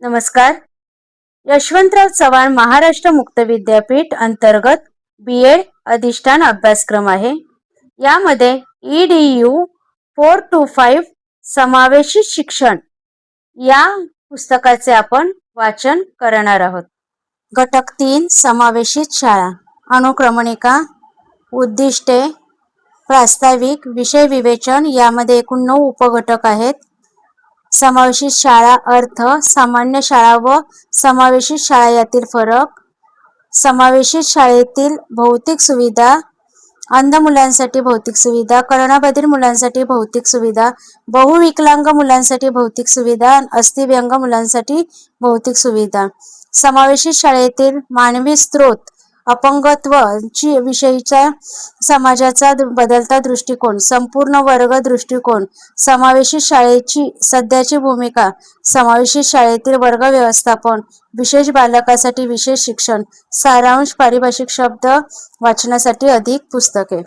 नमस्कार. यशवंतराव चव्हाण महाराष्ट्र मुक्त विद्यापीठ अंतर्गत BEd अधिष्ठान अभ्यासक्रम आहे. यामध्ये EDU 425 समावेशित शिक्षण या पुस्तकाचे आपण वाचन करणार आहोत. घटक 3 समावेशित शाळा. अनुक्रमणिका, उद्दिष्टे, प्रास्ताविक, विषय विवेचन यामध्ये एकूण 9 उपघटक आहेत. समावेशित शाळा अर्थ, सामान्य शाळा व समावेशित शाळा यातील फरक, समावेशित शाळेतील भौतिक सुविधा, अंध मुलांसाठी भौतिक सुविधा, कर्णबधिर मुलांसाठी भौतिक सुविधा, बहुविकलांग मुलांसाठी भौतिक सुविधा, अस्थिव्यंग मुलांसाठी भौतिक सुविधा. समावेशित शाळेतील मानवी स्त्रोत, अपंगत्व विषयीचा समाजाचा बदलता दृष्टिकोन, संपूर्ण वर्ग दृष्टिकोन, समावेशित शाळेची सध्याची भूमिका, समावेशित शाळेतील वर्ग व्यवस्थापन, विशेष बालकासाठी विशेष शिक्षण, सारांश, पारिभाषिक शब्द वाचनासाठी अधिक पुस्तके.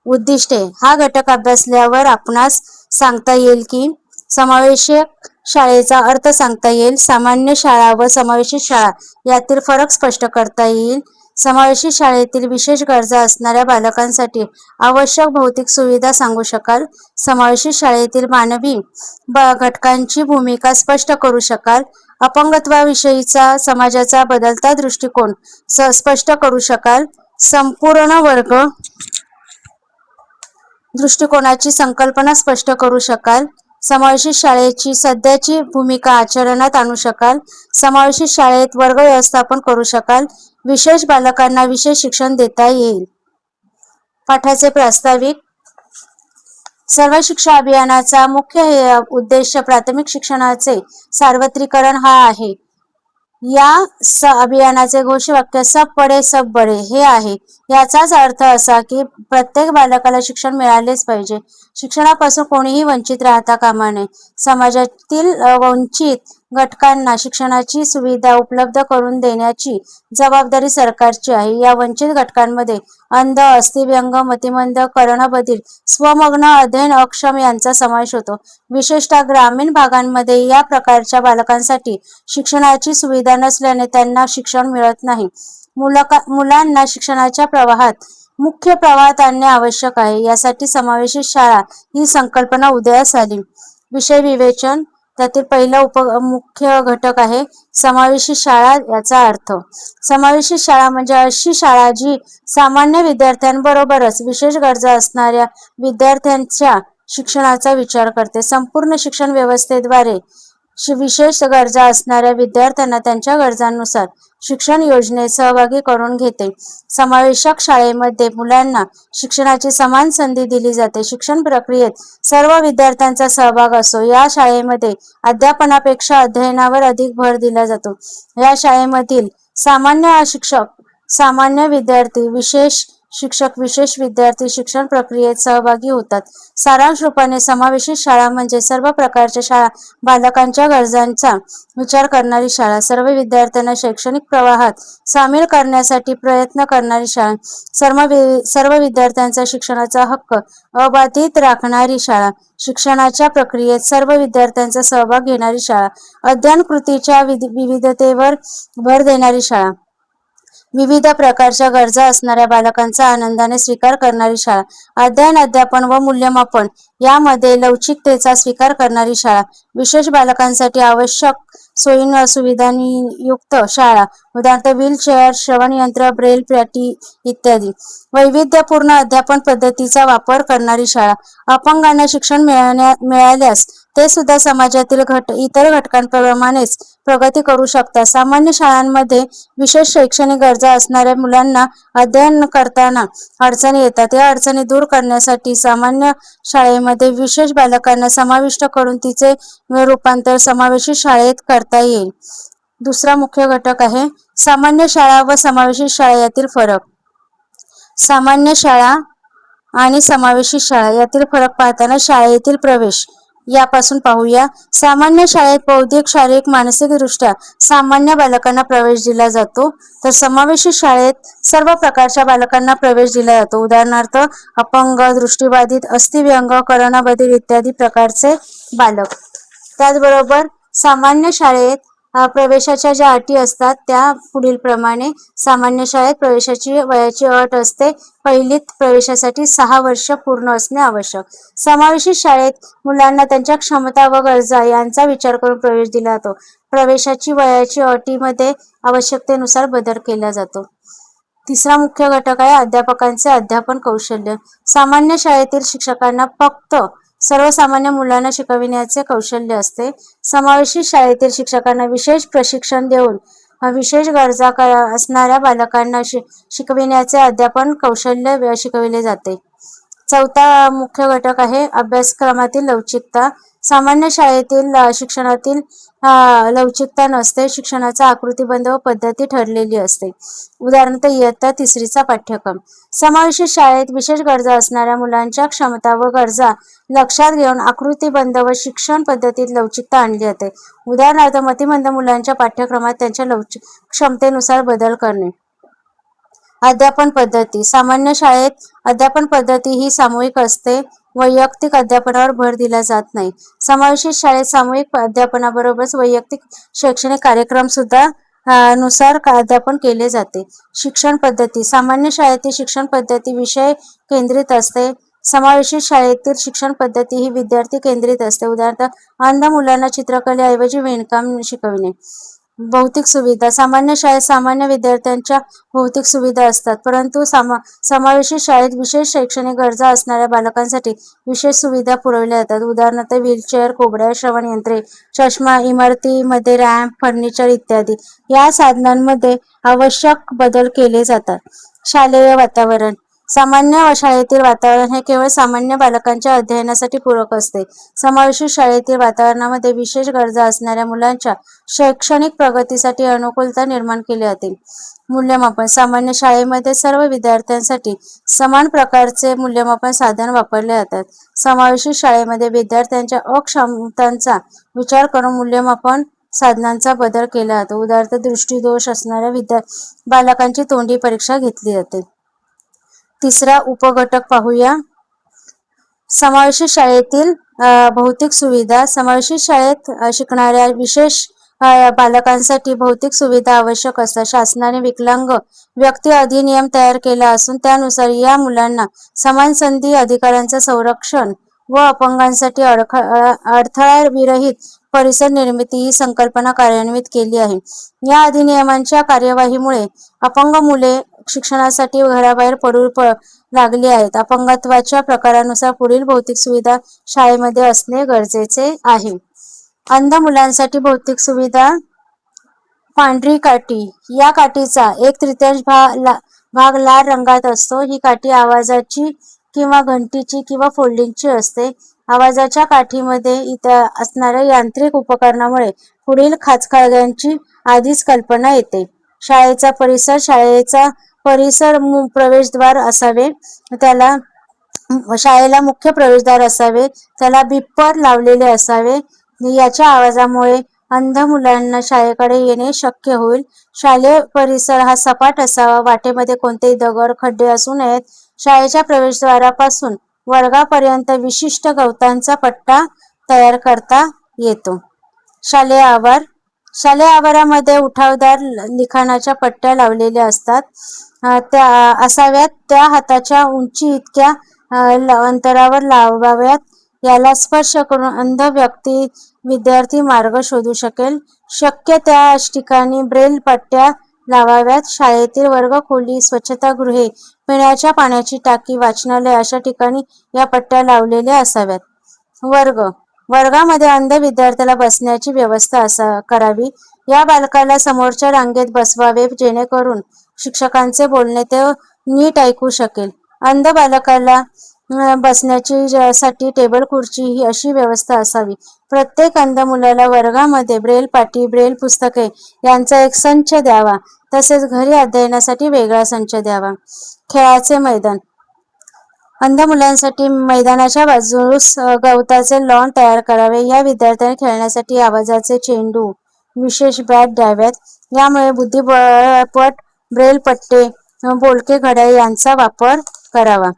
उद्दिष्टे. हा घटक अभ्यासल्यावर आपणास सांगता येईल की समावेशक शाळेचा अर्थ सांगता येईल, सामान्य शाळा व समावेशित शाळा यातील फरक स्पष्ट करता येईल, समावेशित शाळेतील विशेष गरजा असणाऱ्या बालकांसाठी आवश्यक भौतिक सुविधा सांगू शकाल, समावेशित शाळेतील मानवी घटकांची भूमिका स्पष्ट करू शकाल, अपंगत्वाविषयीचा समाजाचा बदलता दृष्टिकोन स्पष्ट करू शकाल, संपूर्ण वर्ग दृष्टिकोनाची संकल्पना स्पष्ट करू शकाल, समावेशित शाळेची सध्याची भूमिका आचरणात आणू शकाल, समावेशित शाळेत वर्ग व्यवस्थापन करू शकाल, विशेष बालकांना विशेष शिक्षण देता येईल. पाठाचे प्रास्ताविक. सर्व शिक्षा अभियानाचा मुख्य उद्देश प्राथमिक शिक्षणाचे सार्वत्रिकरण हा आहे. या अभियानाचे घोषवाक्य सब पढे सब बढे हे आहे. याचाच अर्थ असा की प्रत्येक बालकाला शिक्षण मिळालेच पाहिजे. शिक्षणापासून कोणीही वंचित राहता कामा नये. समाजातील वंचित घटकांना शिक्षणाची सुविधा उपलब्ध करून देण्याची जबाबदारी सरकारची आहे. या वंचित घटकांमध्ये अंध, अस्थिव्यंग, मतिमंद, कर्णबधिर, स्वमग्न, अध्ययन अक्षम यांचा समावेश होतो. विशेषतः ग्रामीण भागांमध्ये या प्रकारच्या बालकांसाठी शिक्षणाची सुविधा नसल्याने त्यांना शिक्षण मिळत नाही. मुलांना शिक्षणाच्या प्रवाहात मुख्य प्रवाहात आणणे आवश्यक आहे. यासाठी समावेशित शाळा ही संकल्पना उदयास आली. विषय विवेचन. त्यातील पहिला मुख्य घटक आहे समावेशित शाळा याचा अर्थ. समावेशित शाळा म्हणजे अशी शाळा जी सामान्य विद्यार्थ्यांबरोबरच विशेष गरजा असणाऱ्या विद्यार्थ्यांच्या शिक्षणाचा विचार करते. संपूर्ण शिक्षण व्यवस्थेद्वारे विशेष गरजा असणाऱ्या विद्यार्थ्यांना त्यांच्या गरजांनुसार शिक्षण योजनेत सहभागी करून घेते. समावेशक शाळेमध्ये मुलांना शिक्षणाची समान संधी दिली जाते. शिक्षण प्रक्रियेत सर्व विद्यार्थ्यांचा सहभाग असतो. या शाळेमध्ये अध्यापनापेक्षा अध्ययनावर अधिक भर दिला जातो. या शाळेमधील सामान्य शिक्षक, सामान्य विद्यार्थी, विशेष शिक्षक, विशेष विद्यार्थी शिक्षण प्रक्रियेत सहभागी होतात. सारांश रूपाने समावेशित शाळा म्हणजे सर्व प्रकारच्या शाळा बालकांच्या गरजांचा विचार करणारी शाळा, सर्व विद्यार्थ्यांना शैक्षणिक प्रवाहात सामील करण्यासाठी प्रयत्न करणारी शाळा, सर्व विद्यार्थ्यांचा शिक्षणाचा हक्क अबाधित राखणारी शाळा, शिक्षणाच्या प्रक्रियेत सर्व विद्यार्थ्यांचा सहभाग घेणारी शाळा, अध्ययन कृतीच्या विविधतेवर भर देणारी शाळा, विविध प्रकारच्या गरजा असणाऱ्या बालकांचा आनंदाने स्वीकार करणारी शाळा, अध्ययन, अध्यापन व मूल्यमापन यामध्ये लवचिकतेचा स्वीकार करणारी शाळा, विशेष बालकांसाठी आवश्यक सोयी सुविधांयुक्त शाळा, उदाहरणार्थ व्हीलचेअर, श्रवणयंत्र, ब्रेल पाटी इत्यादी, वैविध्यपूर्ण अध्यापन पद्धतीचा वापर करणारी शाळा, अपंगांना शिक्षण मिळाल्यास ते सुद्धा समाजातील इतर घटकांप्रमाणेच प्रगती करू शकतात. सामान्य शाळांमध्ये विशेष शैक्षणिक गरजा असणाऱ्या मुलांना अध्ययन करताना अडचणी येतात. या अडचणी दूर करण्यासाठी सामान्य शाळेमध्ये विशेष बालकांना समाविष्ट करून तिचे रूपांतर समावेशित शाळेत करता येईल. दुसरा मुख्य घटक आहे सामान्य शाळा व समावेशित शाळा यातील फरक. सामान्य शाळा आणि समावेशित शाळा यातील फरक पाहताना शाळेतील प्रवेश यापासून पाहूया. सामान्य शाळेत बौद्धिक, शारीरिक, मानसिक दृष्ट्या सामान्य बालकांना प्रवेश दिला जातो, तर समावेशित शाळेत सर्व प्रकारच्या बालकांना प्रवेश दिला जातो. उदाहरणार्थ अपंग, दृष्टिबाधित, अस्थिव्यंग, कर्णबधिर इत्यादी प्रकारचे बालक. त्याचबरोबर सामान्य शाळेत प्रवेशाच्या ज्या अटी असतात त्या पुढील प्रमाणे. सामान्य शाळेत प्रवेशाची वयाची अट असते पहिलीत प्रवेशासाठी 6 वर्ष पूर्ण असणे आवश्यक. समावेशित शाळेत मुलांना त्यांच्या क्षमता व गरजा यांचा विचार करून प्रवेश दिला जातो. प्रवेशाची वयाची अटीमध्ये आवश्यकतेनुसार बदल केला जातो. तिसरा मुख्य घटक आहे अध्यापकांचे अध्यापन कौशल्य. सामान्य शाळेतील शिक्षकांना फक्त सर्वसामान्य मुलांना शिकविण्याचे कौशल्य असते. समावेशित शाळेतील शिक्षकांना विशेष प्रशिक्षण देऊन विशेष गरजा असणाऱ्या बालकांना शिकविण्याचे अध्यापन कौशल्य शिकविले जाते. चौथा मुख्य घटक आहे अभ्यासक्रमातील लवचिकता. सामान्य शाळेतील शिक्षणातील लवचिकता नसते. शिक्षणाचा आकृतिबंध व पद्धती ठरलेली असते. उदाहरणार्थ इयत्ता 3रीचा पाठ्यक्रम. समावेशित शाळेत विशेष गरजा असणाऱ्या मुलांच्या क्षमता व गरजा लक्षात घेऊन आकृतिबंध व शिक्षण पद्धतीत लवचिकता आणली जाते. उदाहरणार्थ मतिमंद मुलांच्या पाठ्यक्रमात त्यांच्या क्षमतेनुसार बदल करणे. अध्यापन पद्धती. सामान्य शाळेत अध्यापन पद्धती ही सामूहिक असते. वैयक्तिक अध्यापनावर भर दिला जात नाही. समावेशित शाळेत सामूहिक अध्यापनाबरोबरच वैयक्तिक शैक्षणिक कार्यक्रम सुद्धा नुसार अध्यापन केले जाते. शिक्षण पद्धती. सामान्य शाळेतील शिक्षण पद्धती विषय केंद्रित असते. समावेशित शाळेतील शिक्षण पद्धती ही विद्यार्थी केंद्रित असते. उदाहरणार्थ अंध मुलांना चित्रकलेऐवजी विणकाम शिकविणे. भौतिक सुविधा. सामान्य शाळेत सामान्य विद्यार्थ्यांच्या भौतिक सुविधा असतात, परंतु समावेशित शाळेत विशेष शैक्षणिक गरजा असणाऱ्या बालकांसाठी विशेष सुविधा पुरवल्या जातात. उदाहरणार्थ व्हीलचेअर, कोबड्या, श्रवण यंत्रे, चष्मा, इमारतीमध्ये रॅम्प, फर्निचर इत्यादी. या साधनांमध्ये आवश्यक बदल केले जातात. शालेय वातावरण. सामान्य शाळेतील वातावरण हे केवळ सामान्य बालकांच्या अध्ययनासाठी पूरक असते. समावेशित शाळेतील वातावरणामध्ये विशेष गरजा असणाऱ्या मुलांच्या शैक्षणिक प्रगतीसाठी अनुकूलता निर्माण केली जाते. मूल्यमापन. सामान्य शाळेमध्ये सर्व विद्यार्थ्यांसाठी समान प्रकारचे मूल्यमापन साधन वापरले जातात. समावेशित शाळेमध्ये विद्यार्थ्यांच्या अक्षमतांचा विचार करून मूल्यमापन साधनांचा बदल केला जातो. उदाहरणार्थ दृष्टिदोष असणाऱ्या बालकांची तोंडी परीक्षा घेतली जाते. तिसरा उपघटक पाहूया. समावेशित शाळेतील भौतिक सुविधा. समावेशित शाळेत शिकणाऱ्या विशेष बालकांसाठी भौतिक सुविधा आवश्यक असतात. शासनाने विकलांग व्यक्ती अधिनियम तयार केला असून त्यानुसार या मुलांना समान संधी अधिकारांचे संरक्षण व अपंगांसाठी अडथळा विरहित परिसर निर्मिती ही संकल्पना कार्यान्वित केली आहे. या अधिनियमांच्या कार्यवाहीमुळे अपंग मुले शिक्षणासाठी घराबाहेर पडू लागली आहेत. अपंगत्वाच्या प्रकारानुसार पुढील भौतिक सुविधा शाळेमध्ये असणे गरजेचे आहे. अंध मुलांसाठी भौतिक सुविधा. पांढरी काठी. या काठीचा 1/3 भाग लाल रंगात असतो. ही काठी आवाजाची किंवा घंटीची किंवा फोल्डिंगची असते. आवाजाच्या काठीमध्ये इथं असणाऱ्या यांत्रिक उपकरणामुळे पुढील खाचखळग्यांची आधीच कल्पना येते. शाळेचा परिसर. शाळेचा परिसर प्रवेशद्वार असावे. शाळेला मुख्य प्रवेशद्वार असावे. त्याला बिप्पर लावलेले असावे. याच्या आवाजामुळे अंध मुलांना शाळेकडे येणे शक्य होईल. शालेय परिसर हा सपाट असावा. वाटेमध्ये कोणतेही दगड, खड्डे असू नयेत. शाळेच्या प्रवेशद्वारापासून वर्गापर्यंत विशिष्ट गवतांचा पट्टा तयार करता येतो. शालेय आवार. शालेय आवारामध्ये उठावदार लिखाणाच्या पट्ट्या लावलेल्या असतात. त्या असाव्यात. त्या हाताच्या उंची इतक्या अंतरावर लावाव्यात. याला स्पर्श करून अंध विद्यार्थी मार्ग शोधू शकेल. शक्य त्या ठिकाणी ब्रेल पट्ट्या लावाव्यात. शाळेतील वर्गखोली, स्वच्छतागृहे, पिण्याच्या पाण्याची टाकी, वाचनालय अशा ठिकाणी या पट्ट्या लावलेल्या असाव्यात. वर्ग. वर्गामध्ये अंध विद्यार्थ्याला बसण्याची व्यवस्था करावी. या बालकाला समोरच्या रांगेत बसवावे जेणेकरून शिक्षकांचे बोलणे ते नीट ऐकू शकेल. अंध बालकाला बसण्याची साठी टेबल खुर्ची ही अशी व्यवस्था असावी. प्रत्येक अंध मुलाला वर्गामध्ये ब्रेल पाटी, ब्रेल पुस्तके यांचा एक संच द्यावा. तसेच घरी अध्ययनासाठी वेगळा संच द्यावा. खेळाचे मैदान. अंध मुलांसाठी मैदानाच्या बाजूस गवताचे लॉन तयार करावे. या विद्यार्थ्यांनी खेळण्यासाठी आवाजाचे चेंडू, विशेष बॅट द्याव्यात. यामुळे बुद्धिपट, ब्रेल पट्टे, बोलके घड्याळ यांचा वापर करावा.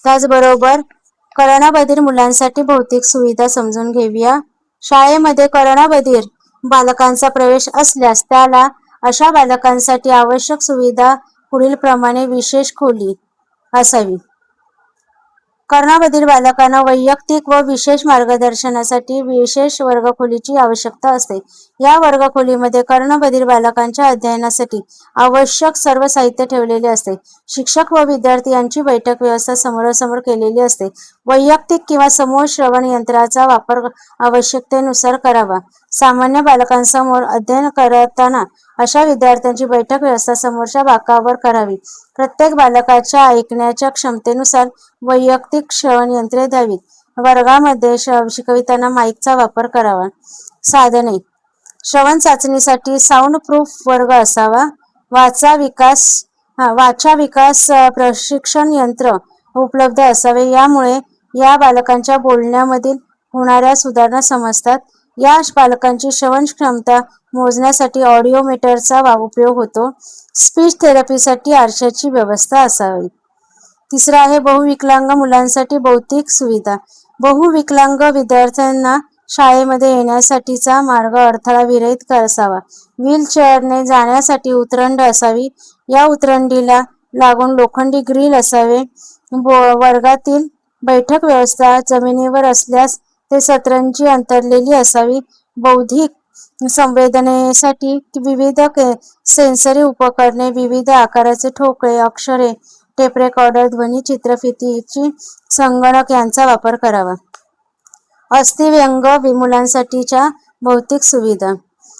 त्याचबरोबर कलानाबधीर मुलांसाठी भौतिक सुविधा समजून घेऊया. शाळेमध्ये कर्णबधिर बालकांचा प्रवेश असल्यास त्याला अशा बालकांसाठी आवश्यक सुविधा पुढीलप्रमाणे विशेष खोली असावी. कर्णबधिर बालकांना वैयक्तिक व विशेष मार्गदर्शनासाठी विशेष वर्गखोलीची आवश्यकता असते. या वर्गखोलीमध्ये कर्णबधिर बालकांच्या अध्ययनासाठी आवश्यक सर्व साहित्य ठेवलेले असते. शिक्षक व विद्यार्थी यांची बैठक व्यवस्था समोरासमोर केलेली असते. वैयक्तिक किंवा समूह श्रवण यंत्राचा वापर आवश्यकतेनुसार करावा. सामान्य बालकांसमोर अध्ययन करताना अशा विद्यार्थ्यांची बैठक व्यवस्था समोरच्या बाकावर करावी. प्रत्येक बालकाच्या ऐकण्याच्या क्षमतेनुसार वैयक्तिक श्रवण यंत्रे द्यावीत. वर्गामध्ये शिकविताना माईकचा वापर करावा. साधने: श्रवण चाचणीसाठी साऊंड प्रूफ वर्ग असावा. वाचा विकास प्रशिक्षण यंत्र उपलब्ध असावे. यामुळे या बालकांच्या बोलण्यामधील होणाऱ्या सुधारणा समजतात. या बालकांची श्रवण क्षमता मोजण्यासाठी ऑडिओमीटरचा उपयोग होतो. स्पीच थेरपीसाठी आरशाची व्यवस्था असावी. तिसरा आहे बहुविकलांग मुलांसाठी भौतिक सुविधा. बहुविकलांग विद्यार्थ्यांना शाळेमध्ये येण्यासाठीचा मार्ग अडथळा विरहित असावा. व्हीलचेअरने जाण्यासाठी उतरंड असावी. या उतरंडीला लागून लोखंडी ग्रिल असावे. वर्गातील बैठक व्यवस्था जमिनीवर असल्यास ते सतरंजी अंतरलेली असावी. बौद्धिक संवेदनेसाठी विविध सेन्सरी उपकरणे, विविध आकाराचे ठोकळे, अक्षरे, टेप रेकॉर्डर, ध्वनी चित्रफितीची, संगणक यांचा वापर करावा. अस्थिव्यंग मुलांसाठीच्या भौतिक सुविधा: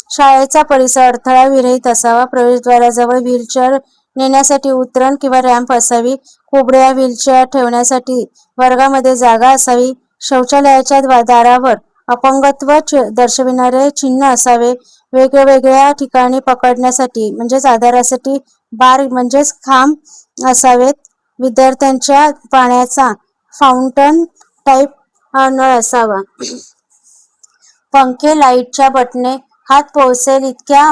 शाळेचा परिसर अडथळा विरहित असावा. प्रवेशद्वाराजवळ व्हीलचेअर नेण्यासाठी उतरण किंवा रॅम्प असावी. कोबड्या व्हीलचेअर ठेवण्यासाठी वर्गामध्ये जागा असावी. शौचालयाच्या दारावर अपंगत्व दर्शविणारे चिन्ह असावे. वेगवेगळ्या ठिकाणी पकडण्यासाठी म्हणजेच आधारासाठी बार म्हणजेच खांब असावेत. विद्यार्थ्यांच्या पाण्याचा फाउंटन टाईप नळ असावा. पंखे, लाईटच्या बटणे हात पोहोचेल इतक्या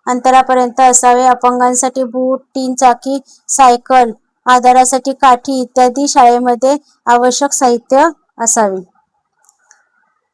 अंतरापर्यंत असावे. अपंगांसाठी बूट, 3 चाकी सायकल, आधारासाठी काठी इत्यादी शाळेमध्ये आवश्यक साहित्य असावे.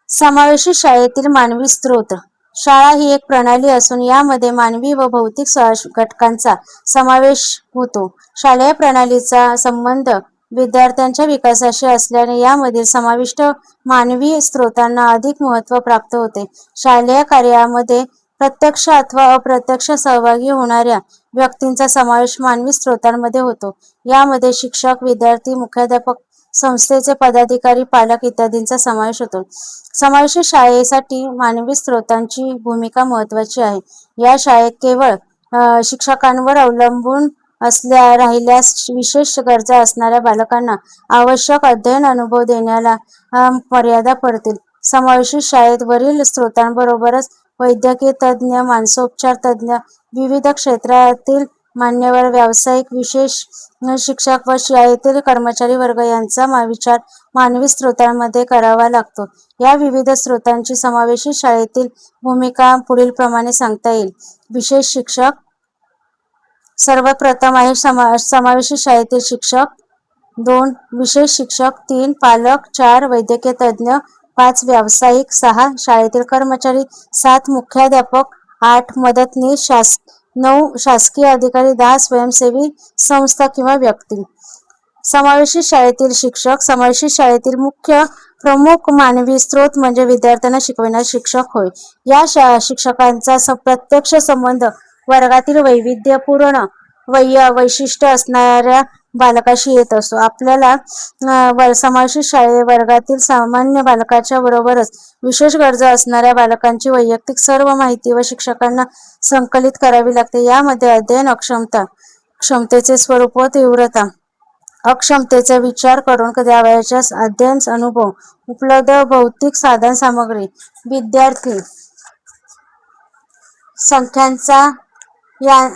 समावेशित शाळेतील मानवी स्त्रोत: शाळा ही एक प्रणाली असून यामध्ये मानवी व भौतिक घटकांचा समावेश होतो. शालेय प्रणालीचा संबंध विद्यार्थ्यांच्या विकासाशी असल्याने यामधील समाविष्ट मानवी स्त्रोतांना अधिक महत्त्व प्राप्त होते. शालेय कार्यामध्ये प्रत्यक्ष अथवा अप्रत्यक्ष सहभागी होणाऱ्या व्यक्तींचा समावेश मानवी स्त्रोतांमध्ये होतो. यामध्ये शिक्षक, विद्यार्थी, मुख्याध्यापक, संस्थेचे पदाधिकारी, पालक इत्यादींचा समावेश होतो. समावेशित शाळेसाठी मानवी स्त्रोतांची भूमिका महत्त्वाची आहे. या शाळेत केवळ शिक्षकांवर अवलंबून राहिल्यास विशेष गरजा असणाऱ्या बालकांना आवश्यक अध्ययन अनुभव देण्याला मर्यादा पडतील. समावेशित शाळेत वरील स्त्रोतांबरोबरच वैद्यकीय तज्ज्ञ, मानसोपचार तज्ज्ञ, विविध क्षेत्रातील मान्यवर, व्यावसायिक, विशेष शिक्षक व शाळेतील कर्मचारी वर्ग यांचा विचार मानवी स्त्रोतांमध्ये करावा लागतो. या विविध स्त्रोतांची समावेशित शाळेतील भूमिका पुढीलप्रमाणे सांगता येईल. विशेष शिक्षक: सर्वप्रथम आहे समावेशित शाळेतील शिक्षक. 2 विशेष शिक्षक. 3 पालक. 4 वैद्यकीय तज्ज्ञ. 5 व्यावसायिक. 6 शाळेतील कर्मचारी. 7 मुख्याध्यापक. 8 मदतनीस. 9 शासकीय अधिकारी. 10 स्वयंसेवी संस्था किंवा व्यक्ती. समावेशित शाळेतील शिक्षक: समावेशित शाळेतील प्रमुख मानवी स्त्रोत म्हणजे विद्यार्थ्यांना शिकविणारे शिक्षक होय. या शिक्षकांचा प्रत्यक्ष संबंध वर्गातील वैविध्यपूर्ण वैशिष्ट्य असणाऱ्या बालकाशी येत असतो. आपल्याला समावेशित वर्गातील सामान्य बालकाच्या बरोबरच विशेष गरजा असणाऱ्या बालकांची वैयक्तिक सर्व माहिती व शिक्षकांना संकलित करावी लागते. यामध्ये अध्ययन अक्षमता, क्षमतेचे स्वरूप व तीव्रता, अक्षमतेचा विचार करून द्यावयाच्या अध्ययन अनुभव, उपलब्ध भौतिक साधन सामग्री, विद्यार्थी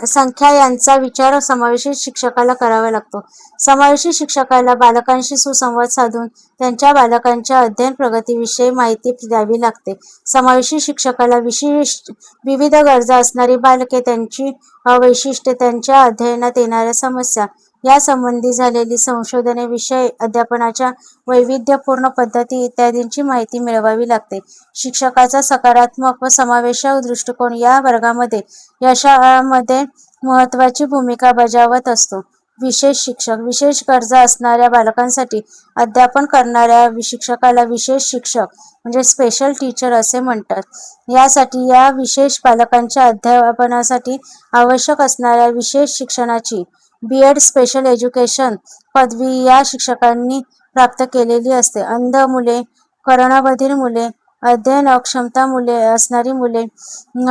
संख्या यांचा विचार समावेशित शिक्षकाला करावा लागतो. समावेशित शिक्षकाला बालकांशी सुसंवाद साधून त्यांच्या बालकांच्या अध्ययन प्रगतीविषयी माहिती द्यावी लागते. समावेशित शिक्षकाला विविध गरजा असणारी बालके, त्यांची वैशिष्ट्ये, त्यांच्या अध्ययनात येणाऱ्या समस्या, या संबंधी झालेली संशोधने, विषय अध्यापनाच्या वैविध्यपूर्ण पद्धती इत्यादींची माहिती मिळवावी लागते. शिक्षकाचा सकारात्मक व समावेशक दृष्टिकोन या वर्गामध्ये यशामध्ये महत्त्वाची भूमिका बजावत असतो. विशेष शिक्षक. विशेष गरजा असणाऱ्या बालकांसाठी अध्यापन करणाऱ्या शिक्षकाला विशेष शिक्षक म्हणजे स्पेशल टीचर असे म्हणतात. यासाठी या विशेष बालकांच्या अध्यापनासाठी आवश्यक असणाऱ्या विशेष शिक्षणाची B.Ed स्पेशल एज्युकेशन पदवी या शिक्षकांनी प्राप्त केलेली असते. अंध मुले, कर्णबधिर मुले, अध्ययन अक्षमता असणारी मुले,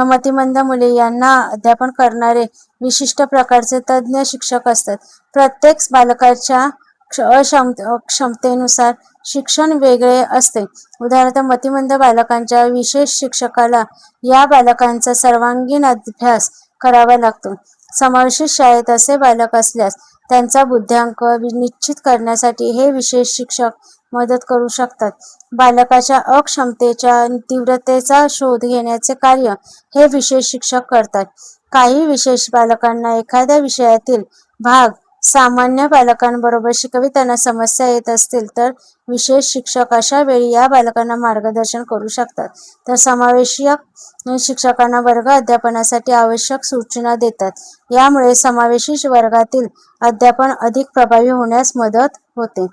मतिमंद मुले यांना अध्यापन करणारे विशिष्ट प्रकारचे तज्ज्ञ शिक्षक असतात. प्रत्येक बालकाच्या क्षमतेनुसार शिक्षण वेगळे असते. उदाहरणार्थ, मतिमंद बालकांच्या विशेष शिक्षकाला या बालकांचा सर्वांगीण अभ्यास करावा लागतो. समावेशित शाळेत असे बालक असल्यास त्यांचा बुद्ध्यांक निश्चित करण्यासाठी हे विशेष शिक्षक मदत करू शकतात. बालकाच्या अक्षमतेच्या तीव्रतेचा शोध घेण्याचे कार्य हे विशेष शिक्षक करतात. काही विशेष बालकांना एखाद्या विषयातील भाग सामान्य बालकांबरोबर शिकविताना समस्या येत असतील तर विशेष शिक्षक अशा वेळी या बालकांना मार्गदर्शन करू शकतात. तर समावेशक शिक्षकांना वर्ग अध्यापनासाठी आवश्यक सूचना देतात. यामुळे समावेशी वर्गातील अध्यापन अधिक प्रभावी होण्यास मदत होते.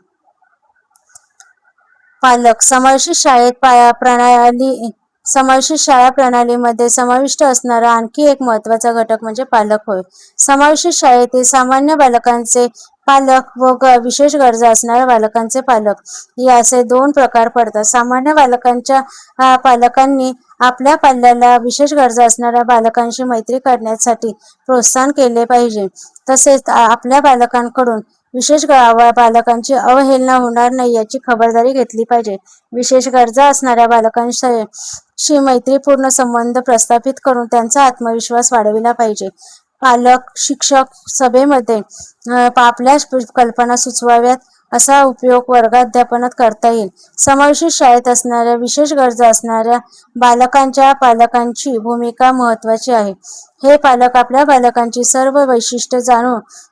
पालक. समावेशित शाळा प्रणालीमध्ये समाविष्ट असणारा आणखी एक महत्त्वाचा घटक म्हणजे पालक होय. समावेशित शाळेतील सामान्य बालकांचे पालक व विशेष गरजा असणाऱ्या बालकांचे पालक हे असे दोन प्रकार पडतात. सामान्य बालकांच्या पालकांनी आपल्या पाल्याला विशेष गरजा असणाऱ्या बालकांशी मैत्री करण्यासाठी प्रोत्साहन केले पाहिजे. तसेच आपल्या बालकांकडून विशेष बालकांची अवहेलना होणार नाही याची खबरदारी घेतली पाहिजे. विशेष गरजा असणाऱ्या बालकांशी मैत्रीपूर्ण संबंध प्रस्थापित करून त्यांचा आत्मविश्वास वाढविला पाहिजे. पालक शिक्षक सभेमध्ये आपल्या कल्पना सुचवाव्यात. असा उपयोग वर्गाध्यापनात करता येईल. समावेशित शाळेत असणाऱ्या विशेष गरजा असणाऱ्या बालकांच्या पालकांची भूमिका महत्त्वाची आहे. हे पालक आपल्या बालकांची सर्व वैशिष्ट्ये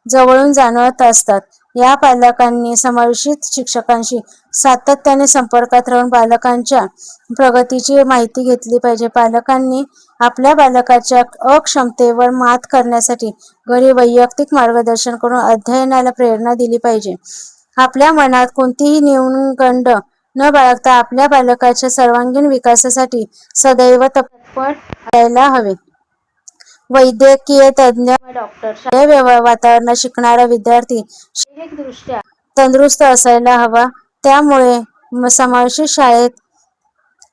जवळून जाणत असतात. या पालकांनी समावेशित शिक्षकांशी सातत्याने संपर्कात राहून बालकांच्या प्रगतीची माहिती घेतली पाहिजे. पालकांनी आपल्या बालकाच्या अक्षमतेवर मात करण्यासाठी घरी वैयक्तिक मार्गदर्शन करून अध्ययनाला प्रेरणा दिली पाहिजे. आपल्या मनात कोणतीही न्यूनगंड न बाळगता आपल्या बालकाच्या सर्वांगीण विकासासाठी सदैव तत्पर राहायला हवे. वैद्यकीय तज्ज्ञ व डॉक्टर. शालेय वातावरणात शिकणारा विद्यार्थी शारीरिकदृष्ट्या तंदुरुस्त असायला हवा. त्यामुळे समावेशित शाळेत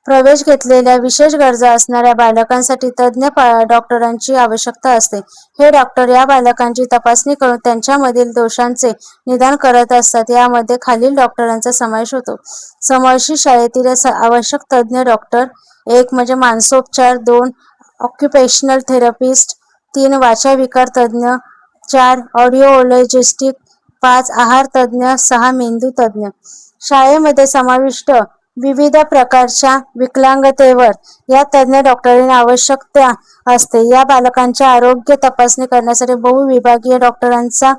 प्रवेश घेतलेल्या विशेष गरजा असणाऱ्या बालकांसाठी तज्ज्ञ डॉक्टरांची आवश्यकता असते. हे डॉक्टर या बालकांची तपासणी करून त्यांच्यामधील दोषांचे निदान करत असतात. यामध्ये खालील डॉक्टरांचा समावेश होतो. समावेशित शाळेतील आवश्यक तज्ज्ञ डॉक्टर: 1. म्हणजे मानसोपचार. 2. Occupational therapist. 3. वाचाविकार तज्ज्ञ. 4. ऑडिओलॉजिस्ट. 5. आहार तज्ज्ञ. 6. मेंदू तज्ज्ञ. शाळेमध्ये समाविष्ट विविध प्रकारच्या विकलांगतेवर या तज्ज्ञ डॉक्टरांची आवश्यकता असते. या बालकांच्या आरोग्य तपासणी करण्यासाठी बहुविभागीय डॉक्टरांचा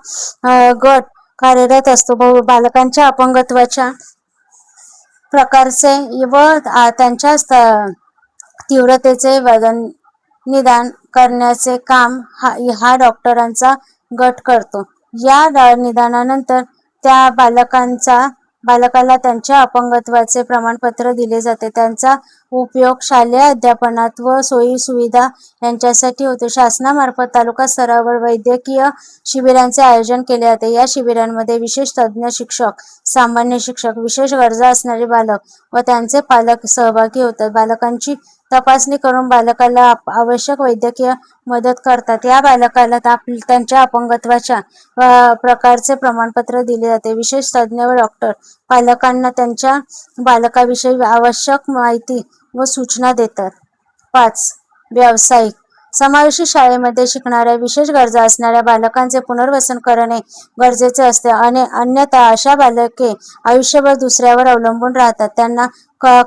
गट कार्यरत असतो. बालकांच्या अपंगत्वाच्या प्रकारचे व त्यांच्या तीव्रतेचे निदान करण्याचे काम हा डॉक्टरांचा गट करतो. या निदानानंतर त्या बालकाला त्यांच्या अपंगत्वाचे प्रमाणपत्र दिले जाते. त्यांचा उपयोग शालेय अध्यापनात व सोयीसुविधा यांच्यासाठी होतो. शासनामार्फत तालुका स्तरावर वैद्यकीय शिबिरांचे आयोजन केले जाते. या शिबिरांमध्ये विशेष तज्ज्ञ शिक्षक, सामान्य शिक्षक, विशेष गरजा असणारे बालक व त्यांचे पालक सहभागी होतात. बालकांची तपासणी करून बालकाला आवश्यक वैद्यकीय मदत करतात. या बालकाला त्यांच्या अपंगत्वाच्या प्रकारचे प्रमाणपत्र दिले जाते. विशेष तज्ज्ञ व डॉक्टर पालकांना त्यांच्या बालकाविषयी आवश्यक माहिती व सूचना देतात. 5. व्यावसायिक. समावेशित शाळेमध्ये शिकणाऱ्या विशेष गरजा असणाऱ्या बालकांचे पुनर्वसन करणे गरजेचे असते. अन्यथा अशा बालके आयुष्यभर दुसऱ्यावर अवलंबून राहतात. त्यांना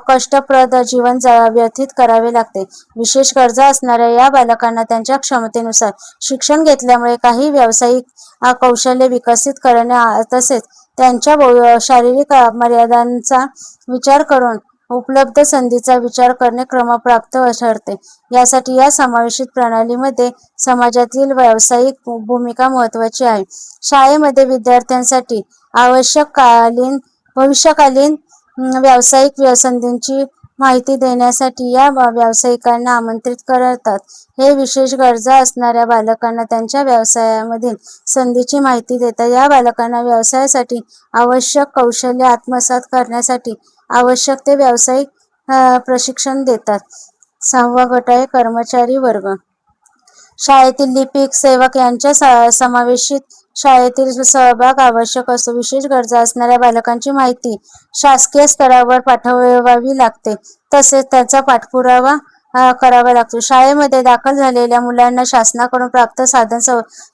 कष्टप्रद जीवन व्यतीत करावे लागते. विशेष गरजा असणाऱ्या या बालकांना त्यांच्या क्षमतेनुसार शिक्षण घेतल्यामुळे काही व्यावसायिक कौशल्य विकसित करणे तसेच त्यांच्या शारीरिक मर्यादांचा विचार करून उपलब्ध संधीचा विचार करणे क्रमप्राप्त ठरते. यासाठी या समावेशित प्रणालीमध्ये समाजातील व्यावसायिक भूमिका महत्त्वाची आहे. शाळेमध्ये विद्यार्थ्यांसाठी आवश्यक भविष्यकालीन व्यावसायिक संधींची माहिती देण्यासाठी या व्यावसायिकांना आमंत्रित करतात. हे विशेष गरजा असणाऱ्या बालकांना त्यांच्या व्यवसायामधील संधीची माहिती देतात. या बालकांना व्यवसायासाठी आवश्यक कौशल्य आत्मसात करण्यासाठी आवश्यक ते व्यावसायिक प्रशिक्षण देतात. 6वा गट आहे कर्मचारी वर्ग. शाळेतील लिपिक, सेवक यांच्या समावेशित शाळेतील सहभाग आवश्यक असतो. विशेष गरजा असणाऱ्या बालकांची माहिती शासकीय स्तरावर पाठवावी लागते. तसेच त्याचा पाठपुरावा करावा लागतो. शाळेमध्ये दाखल झालेल्या मुलांना शासनाकडून प्राप्त साधन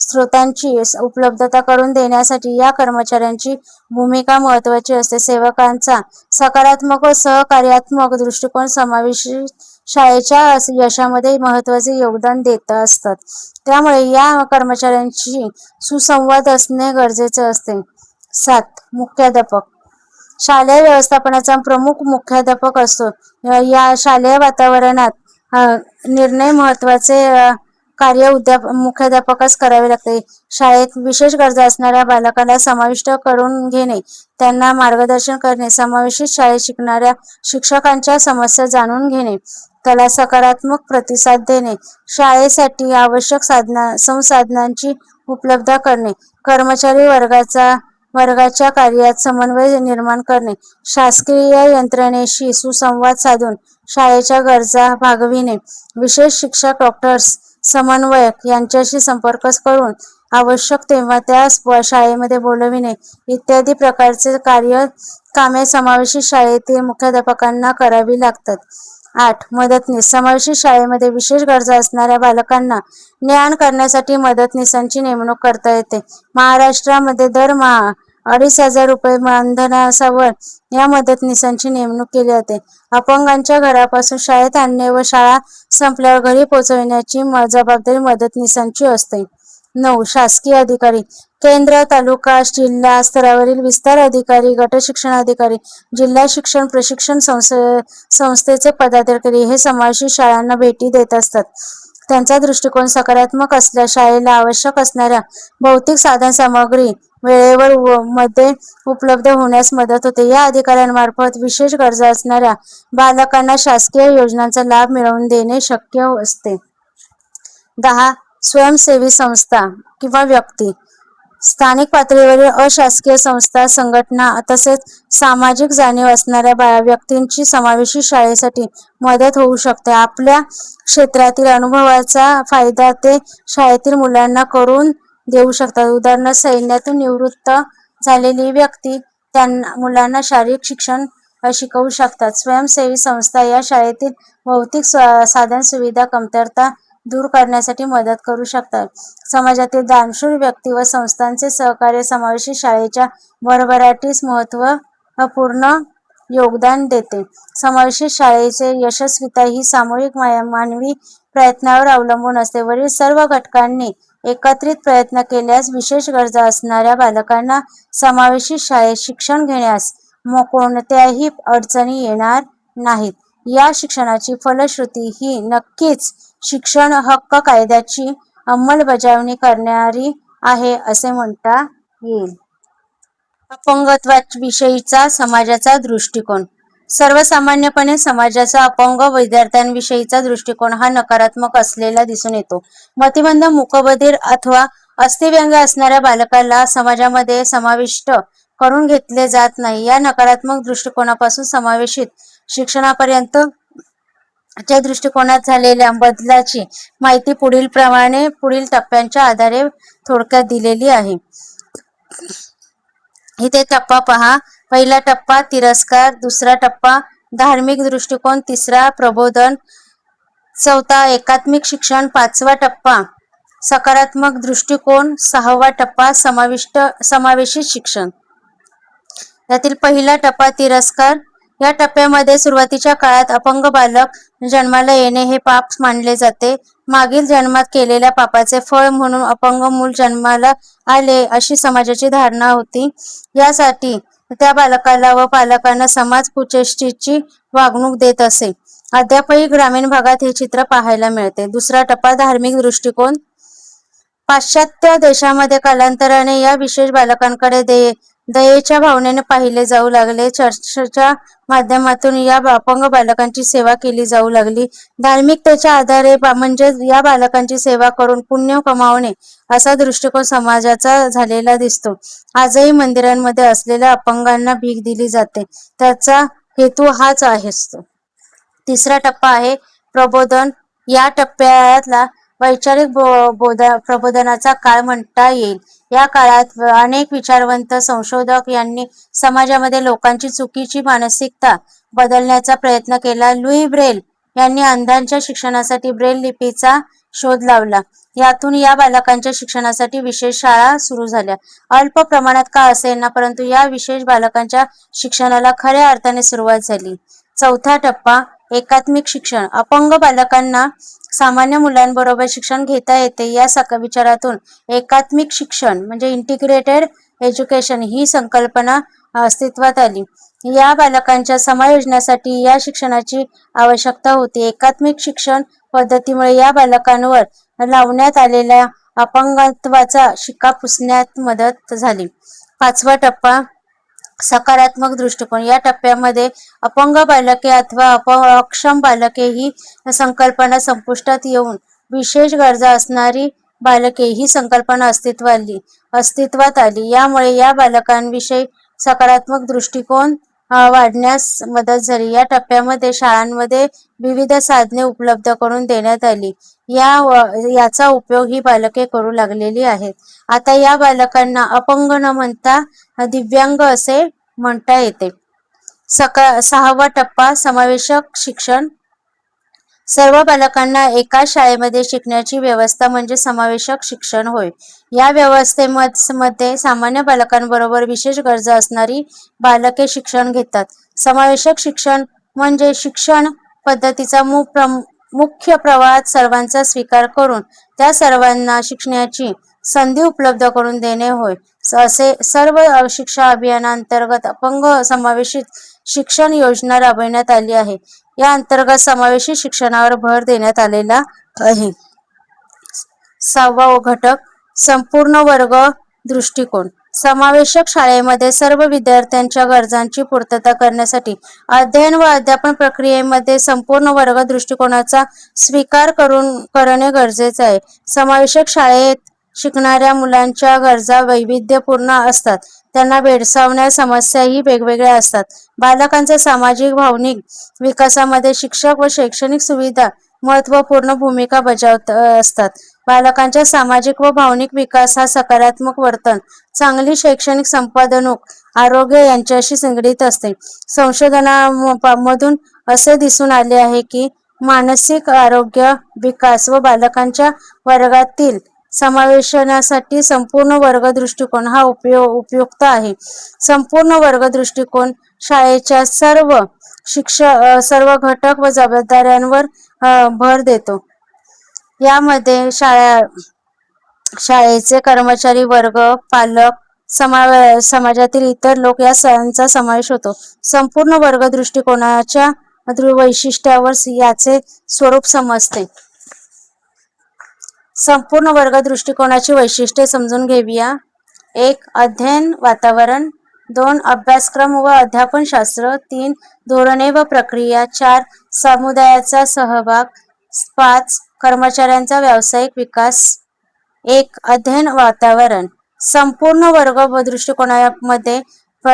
स्रोतांची उपलब्धता करून देण्यासाठी या कर्मचाऱ्यांची भूमिका महत्त्वाची असते. सेवकांचा सकारात्मक व सहकार्यात्मक दृष्टिकोन समावेशित शाळेच्या यशामध्ये महत्त्वाचे योगदान देत असतात. त्यामुळे या कर्मचाऱ्यांशी सुसंवाद असणे गरजेचे असते. 7. मुख्याध्यापक. शालेय व्यवस्थापनाचा प्रमुख मुख्याध्यापक असतो. या शालेय वातावरणात निर्णय महत्त्वाचे कार्य मुख्याध्यापकास करावे लागते. शाळेत विशेष गरजा असणाऱ्या बालकांना समाविष्ट करून घेणे, त्यांना मार्गदर्शन करणे, समावेशित शाळेत शिकणाऱ्या शिक्षकांच्या समस्या जाणून घेणे, त्याला सकारात्मक प्रतिसाद देणे, शाळेसाठी आवश्यक संसाधनांची उपलब्धता करणे, कर्मचारी वर्गाच्या कार्यात समन्वय निर्माण करणे, शासकीय यंत्रणेशी सुसंवाद साधून शाळेच्या गरजा भागविणे, विशेष शिक्षक, डॉक्टर्स, समन्वयक यांच्याशी संपर्क करून आवश्यक तेव्हा त्यास शाळेमध्ये बोलविणे इत्यादी प्रकारचे कामे समावेशित शाळेतील मुख्याध्यापकांना करावी लागतात. 8. मदतनीस. समावेशित शाळेमध्ये विशेष गरजा असणाऱ्या बालकांना ज्ञान करण्यासाठी मदतनीसांची नेमणूक करता येते. महाराष्ट्रामध्ये दरमहा 2,500 रुपये मानधनावर या मदतनीसांची नेमणूक केली जाते. अपंगांच्या घरापासून शाळेत आणणे व शाळा संपल्यावर घरी पोहोचविण्याची जबाबदारी मदतनीसांची असते. 9. शासकीय अधिकारी. केंद्र, तालुका, जिल्हा स्तरावरील विस्तार अधिकारी, गट शिक्षण अधिकारी, जिल्हा शिक्षण प्रशिक्षण संस्थेचे पदाधिकारी हे समावेशित शाळांना भेटी देत असतात. त्यांचा दृष्टिकोन सकारात्मक असल्यास शाळेला आवश्यक असणाऱ्या भौतिक साधनसामग्री वेळेवर मध्ये उपलब्ध होण्यास मदत होते. या अधिकाऱ्यांमार्फत विशेष गरजा असणाऱ्या बालकांना शासकीय योजनांचा लाभ मिळवून देणे शक्य असते. 10. स्वयंसेवी संस्था किंवा व्यक्ती. स्थानिक पातळीवरील अशासकीय संस्था, संघटना तसेच सामाजिक जाणीव असणाऱ्या व्यक्तींची समावेशित शाळेसाठी मदत होऊ शकते. आपल्या क्षेत्रातील अनुभवाचा फायदा ते शाळेतील मुलांना करून देऊ शकतात. उदाहरणार्थ, सैन्यातून निवृत्त झालेली व्यक्ती मुलांना शारीरिक शिक्षण शिकवू शकतात. स्वयंसेवी संस्था या शाळेतील भौतिक साधनसुविधा कमतरता दूर करण्यासाठी मदत करू शकतात. समाजातील दानशूर व्यक्ती व संस्थांचे सहकार्य समावेशित शाळेच्या भरभराटीस महत्त्वपूर्ण योगदान देते. समावेशित शाळेचे यशस्वीता ही सामूहिक मानवी प्रयत्नावर अवलंबून असते. वरील सर्व घटकांनी एकत्रित प्रयत्न केल्यास विशेष गरजा असणाऱ्या बालकांना समावेशित शाळेत शिक्षण घेण्यास कोणत्याही अडचणी येणार नाहीत. या शिक्षणाची फलश्रुती ही नक्कीच शिक्षण हक्क कायद्याची अंमलबजावणी करणारी आहे असे म्हणता येईल. अपंगत्वाविषयीचा समाजाचा दृष्टिकोन. सर्वसामान्यपणे समाजाचा अपंग विद्यार्थ्यांविषयीचा दृष्टिकोन हा नकारात्मक असलेला दिसून येतो. मतिमंद, मूकबधिर अथवा अस्थिव्यंग असणाऱ्या बालकाला समाजामध्ये समाविष्ट करून घेतले जात नाही. या नकारात्मक दृष्टिकोनापासून समावेशित शिक्षणापर्यंत च्या दृष्टिकोनात झालेल्या बदलाची माहिती पुढील टप्प्यांच्या आधारे थोडक्यात दिलेली आहे. इथे टप्पा पहा. पहिला टप्पा तिरस्कार, दुसरा टप्पा धार्मिक दृष्टिकोन, तिसरा प्रबोधन, चौथा एकात्मिक शिक्षण. पाचवा टप्पा सकारात्मक दृष्टिकोन. सहावा टप्पा समावेशित शिक्षण. यातील पहिला टप्पा तिरस्कार. या टप्प्यामध्ये सुरुवातीच्या काळात अपंग बालक जन्माला येणे हे पाप मानले जाते. मागील जन्मात केलेल्या पापाचे फळ म्हणून अपंग मूल जन्माला आले अशी समाजाची धारणा होती. यासाठी त्या बालकाला व पालकांना समाज कुचेष्टेची वागणूक देत असे. अद्यापही ग्रामीण भागात हे चित्र पाहायला मिळते. दुसरा टप्पा धार्मिक दृष्टिकोन. पाश्चात्य देशामध्ये कालांतराने या विशेष बालकांकडे दयेच्या भावनेने पाहिले जाऊ लागले. चर्चच्या माध्यमातून या अपंग बालकांची सेवा केली जाऊ लागली. धार्मिकतेच्या आधारे म्हणजे या बालकांची सेवा करून पुण्य कमावणे असा दृष्टिकोन समाजाचा झालेला दिसतो. आजही मंदिरांमध्ये असलेल्या अपंगांना भीक दिली जाते. त्याचा हेतू हाच असतो. तिसरा टप्पा आहे प्रबोधन. या टप्प्यातला वैचारिक प्रबोधनाचा काळ म्हणता येईल. या काळात अनेक विचारवंत संशोधक यांनी समाजामध्ये लोकांची चुकीची मानसिकता बदलण्याचा प्रयत्न केला. लुई ब्रेल यांनी अंधांच्या शिक्षणासाठी ब्रेल लिपीचा शोध लावला. यातून या बालकांच्या शिक्षणासाठी विशेष शाळा सुरू झाल्या. अल्प प्रमाणात का असेना, परंतु या विशेष बालकांच्या शिक्षणाला खऱ्या अर्थाने सुरुवात झाली. चौथा टप्पा एकात्मिक शिक्षण. अपंग बालकांना सामान्य मुलांबरोबर शिक्षण घेता येते या विचारातून एकात्मिक शिक्षण म्हणजे इंटिग्रेटेड एज्युकेशन ही संकल्पना अस्तित्वात आली. या बालकांच्या समायोजनासाठी या शिक्षणाची आवश्यकता होती. एकात्मिक शिक्षण पद्धतीमुळे या बालकांवर लावण्यात आलेल्या अपंगत्वाचा शिक्का पुसण्यात मदत झाली. पाचवा टप्पा सकारात्मक दृष्टिकोन. या टप्प्यामध्ये अपंग बालके अथवा अक्षम बालके ही संकल्पना संपुष्टात येऊन विशेष गरजा असणारी बालके ही संकल्पना अस्तित्वात आली. यामुळे या बालकांविषयी सकारात्मक दृष्टिकोन वाढण्यास मदत झाली. या टप्प्यामध्ये शाळांमध्ये विविध साधने उपलब्ध करून देण्यात आली. याचा उपयोग ही बालके करू लागलेली आहेत. आता या बालकांना अपंग न म्हणता दिव्यांग असे म्हणता येते. सहावा टप्पा समावेशक शिक्षण. सर्व बालकांना एकाच शाळेमध्ये शिकण्याची व्यवस्था म्हणजे समावेशक शिक्षण होय. या व्यवस्थेमध्ये सामान्य बालकांबरोबर विशेष गरजा असणारी बालके शिक्षण घेतात. समावेशक शिक्षण म्हणजे शिक्षण पद्धतीचा मुख्य प्रवाहात सर्वांचा स्वीकार करून त्या सर्वांना शिकण्याची संधी उपलब्ध करून देणे होय. असे सर्व शिक्षा अभियानांतर्गत अपंग समावेशित शिक्षण योजना राबविण्यात आली आहे. या अंतर्गत समावेशित शिक्षणावर भर देण्यात आलेला आहे. सहावा घटक संपूर्ण वर्ग दृष्टिकोन. समावेशक शाळेमध्ये सर्व विद्यार्थ्यांच्या गरजांची पूर्तता करण्यासाठी अध्ययन व अध्यापन प्रक्रियेमध्ये संपूर्ण वर्ग दृष्टिकोनाचा स्वीकार करणे गरजेचे आहे. समावेशक शाळेत शिकणाऱ्या मुलांच्या गरजा वैविध्यपूर्ण असतात. त्यांना भेडसावणाऱ्या समस्याही वेगवेगळ्या असतात. बालकांच्या सामाजिक भावनिक विकासामध्ये शिक्षक व शैक्षणिक सुविधा महत्त्वपूर्ण भूमिका बजावत असतात. बालकांच्या सामाजिक व भावनिक विकास हा सकारात्मक वर्तन, चांगली शैक्षणिक संपादनूक, आरोग्य यांच्याशी संगडित असते. संशोधनामधून असे दिसून आले आहे की मानसिक आरोग्य विकास व बालकांच्या वर्गातील समावेशनासाठी संपूर्ण वर्ग दृष्टिकोन हा उपयुक्त आहे. संपूर्ण वर्ग दृष्टिकोन शाळेच्या सर्व घटक व जबाबदाऱ्यांवर भर देतो. यामध्ये शाळेचे कर्मचारी वर्ग, पालक, समाजातील इतर लोक यांचा समावेश होतो. संपूर्ण वर्ग दृष्टिकोनाच्या वैशिष्ट्यावर याचे स्वरूप समजते. संपूर्ण वर्ग दृष्टिकोनाची वैशिष्ट्ये समजून घेऊया. 1. अध्ययन वातावरण. 2. अभ्यासक्रम व अध्यापनशास्त्र. 3. धोरणे व प्रक्रिया. 4. समुदायाचा सहभाग. 5. कर्मचाऱ्यांचा व्यावसायिक विकास. 1. अध्ययन वातावरण. संपूर्ण वर्ग दृष्टिकोनामध्ये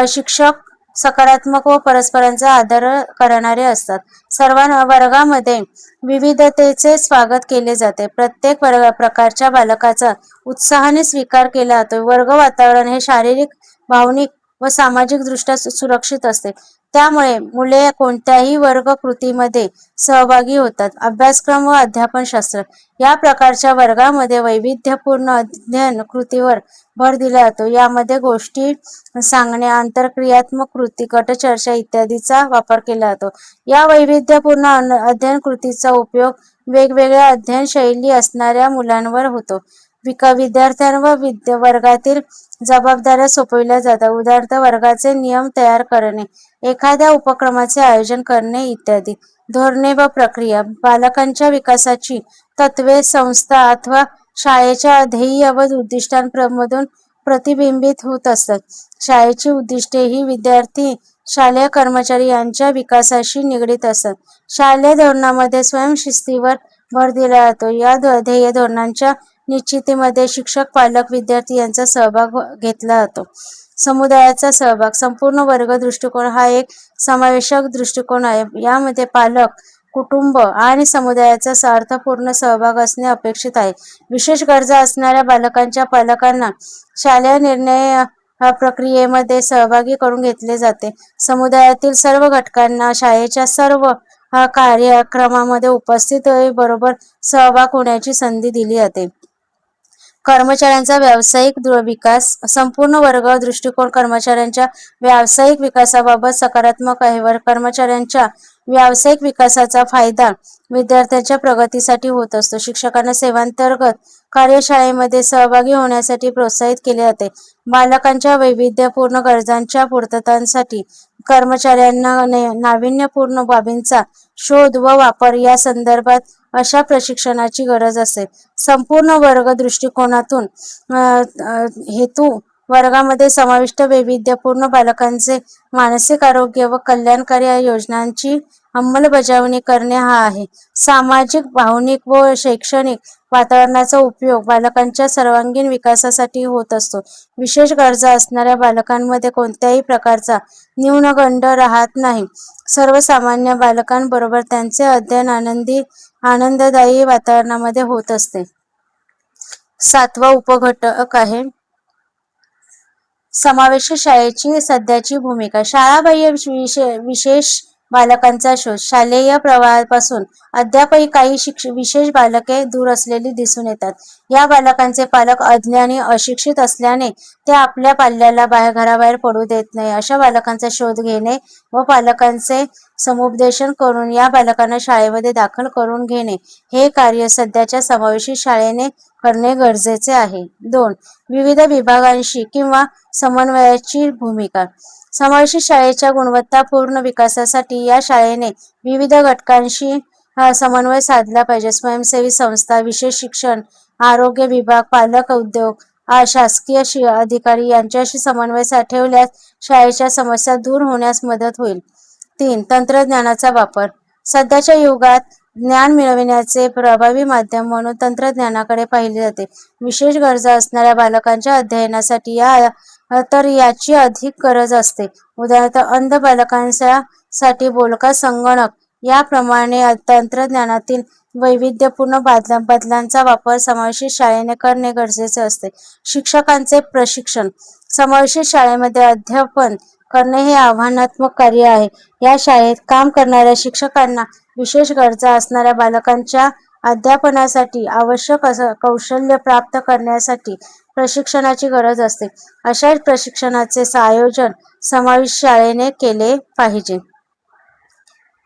शिक्षक सकारात्मक व परस्परांचा आदर करणारे असतात. सर्व वर्गामध्ये विविधतेचे स्वागत केले जाते. प्रत्येक प्रकारच्या बालकाचा उत्साहाने स्वीकार केला जातो. वर्ग वातावरण हे शारीरिक, भावनिक व सामाजिक दृष्ट्या सुरक्षित असते. त्यामुळे मुले कोणत्याही वर्ग कृतीमध्ये सहभागी होतात. अभ्यासक्रम व अध्यापनशास्त्र या प्रकारच्या वर्गामध्ये वैविध्यपूर्ण अध्ययन कृतीवर भर दिला जातो. यामध्ये गोष्टी सांगणे, आंतरक्रियात्मक कृती, गटचर्चा इत्यादीचा वापर केला जातो. या वैविध्यपूर्ण अध्ययन कृतीचा उपयोग वेगवेगळ्या अध्ययन शैली असणाऱ्या मुलांवर होतो. विद्यार्थ्यांवर वर्गातील जबाबदाऱ्या सोपविल्या जातात. उदाहरणार्थ वर्गाचे नियम तयार करणे, एखाद्या उपक्रमाचे आयोजन करणे इत्यादी. धोरणे व प्रक्रिया बालकांच्या विकासाची तत्वे संस्था अथवा शाळेच्या ध्येय व उद्दिष्टांमधून प्रतिबिंबित होत असतात. शाळेची उद्दिष्टे ही विद्यार्थी, शालेय कर्मचारी यांच्या विकासाशी निगडीत असतात. शालेय धोरणामध्ये स्वयंशिस्तीवर भर दिला जातो. या ध्येय धोरणांच्या निश्चितीमध्ये शिक्षक, पालक, विद्यार्थी यांचा सहभाग घेतला जातो. समुदायाचा सहभाग संपूर्ण वर्ग दृष्टिकोन हा एक समावेशक दृष्टिकोन आहे. यामध्ये पालक, कुटुंब आणि समुदायाचा अर्थपूर्ण सहभाग असणे अपेक्षित आहे. विशेष गरजा असणाऱ्या बालकांच्या पालकांना शालेय निर्णय प्रक्रियेमध्ये सहभागी करून घेतले जाते. समुदायातील सर्व घटकांना शाळेच्या सर्व कार्यक्रमामध्ये उपस्थित बरोबर सहभाग होण्याची संधी दिली जाते. कर्मचाऱ्यांचा व्यावसायिक विकास संपूर्ण वर्ग दृष्टिकोन कर्मचाऱ्यांच्या व्यावसायिक विकासाबाबत सकारात्मक आहे. कर्मचाऱ्यांच्या व्यावसायिक विकासाचा फायदा विद्यार्थ्यांच्या प्रगतीसाठी होत असतो. शिक्षकांना सेवांतर्गत कार्यशाळेमध्ये सहभागी होण्यासाठी प्रोत्साहित केले जाते. बालकांच्या वैविध्यपूर्ण गरजांच्या पूर्ततेसाठी कर्मचाऱ्यांना नाविन्यपूर्ण बाबींचा शोध व वापर या संदर्भात अशा प्रशिक्षणाची गरज असते. संपूर्ण वर्ग दृष्टिकोनातून हेतू वर्गामध्ये समाविष्ट वैविध्यपूर्ण बालकांचे मानसिक आरोग्य व कल्याणकारी योजनांची अंमलबजावणी करणे हा आहे. सामाजिक, भावनिक व शैक्षणिक वातावरणाचा उपयोग बालकांच्या सर्वांगीण विकासासाठी होत असतो. विशेष गरजा असणाऱ्या बालकांमध्ये कोणत्याही प्रकारचा न्यूनगंड राहत नाही. सर्वसामान्य बालकांबरोबर त्यांचे अध्ययन आनंददायी वातावरणामध्ये होत असते. 7वा उपघटक आहे समावेशी शाळेची सध्याची भूमिका. शाळाबाह्य विशेष बालकांचा शोध. शालेय प्रवाहापासून अद्यापही काही विशेष बालके दूर असलेली दिसून येतात. या बालकांचे पालक अज्ञ आणि अशिक्षित असल्याने ते आपल्या पाल्याला घराबाहेर पडू देत नाही. अशा बालकांचा शोध घेणे व पालकांचे समुपदेशन करून या बालकांना शाळेमध्ये दाखल करून घेणे हे कार्य सध्याच्या समावेशी शाळेने करणे गरजेचे आहे. 2. विविध विभागांशी किंवा समन्वयाची भूमिका. समावेशी शाळेच्या गुणवत्तापूर्ण विकासासाठी या शाळेने विविध घटकांशी समन्वय साधला पाहिजे. स्वयंसेवी संस्था, विशेष शिक्षण, आरोग्य विभाग, पालक, उद्योग, शासकीय अधिकारी यांच्याशी समन्वय ठेवल्यास शाळेच्या समस्या दूर होण्यास मदत होईल. 3. तंत्रज्ञानाचा वापर. सध्याच्या युगात ज्ञान मिळविण्याचे प्रभावी माध्यम म्हणून तंत्रज्ञानाकडे पाहिले जाते. विशेष गरजा असणाऱ्या बालकांच्या अध्ययनासाठी तर याची अधिक गरज असते. उदाहरणार्थ अंध बालकांसाठी बोलका संगणक याप्रमाणे तंत्रज्ञानातील वैविध्यपूर्ण बदलांचा वापर समावेशी शाळेने करणे गरजेचे असते. शिक्षकांचे प्रशिक्षण. समावेशी शाळेमध्ये अध्यापन करणे हे आव्हानात्मक कार्य आहे. या शाळेत काम करणाऱ्या शिक्षकांना विशेष गरजा असणाऱ्या बालकांच्या अध्यापनासाठी आवश्यक कौशल्य प्राप्त करण्यासाठी प्रशिक्षणाची गरज असते. अशा प्रशिक्षणाचे आयोजन समावेशी शाळेने केले पाहिजे.